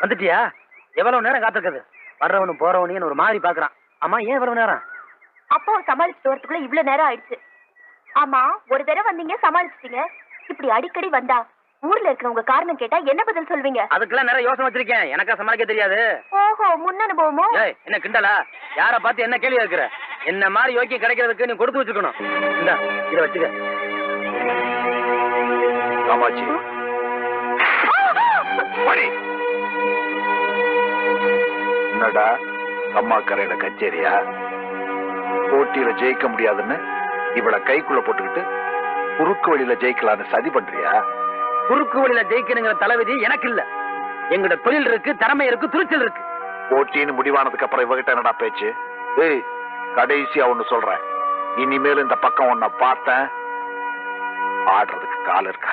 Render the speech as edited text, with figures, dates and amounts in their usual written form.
வந்துட்டியா? எவ்வளவு நேரம் காத்திருக்குது? வர்றவனும் போறவனையும் ஒரு மாதிரி பாக்குறான். ஆமா, ஏன் இவ்வளவு நேரம்? அப்போ சமாளிச்சுட்டு வரதுக்குள்ள இவ்வளவு நேரம் ஆயிடுச்சு. ஆமா, ஒரு தடவை வந்தீங்க சமாளிச்சிட்டீங்க. இப்படி அடிக்கடி வந்தா ஊர்ல இருக்கிறவங்க காரணம் கேட்டா என்ன பதில் சொல்வீங்க? அதுக்கெல்லாம் நிறைய யோசனை வச்சிருக்கேன். எனக்கா சமாளிக்க தெரியாது. ஓஹோ, முன் அனுபவமோ? என்ன கிண்டலா? யார பார்த்து என்ன கேள்வி கேட்கிற? என்ன மாதிரி யோக்கியம் கிடைக்கிறதுக்கு நீ கொடுத்து வச்சுக்கணும். இந்த இத வச்சுக்க. காமாட்சி, என்னடா அம்மா கரையில கச்சேரியா? போட்டியில ஜெயிக்க முடியாதுன்னு இவளை கைக்குள்ள போட்டுக்கிட்டு குறுக்கு வழியில ஜெயிக்கலான்னு சதி பண்றியா? குறுக்கு வழியில ஜெயிக்கணுங்கிற தலைவிதி எனக்கு இல்ல. எங்கட தொழில் இருக்கு, திறமை இருக்கு, துணிச்சல் இருக்கு. போட்டின்னு முடிவானதுக்கு அப்புறம் இவகிட்ட என்னடா பேச்சு? ஏய், கடைசியா ஒண்ணு சொல்றேன். இனிமேல் இந்த பக்கம் உன்னை பார்த்தேன், ஆடுறதுக்கு கால் இருக்கா?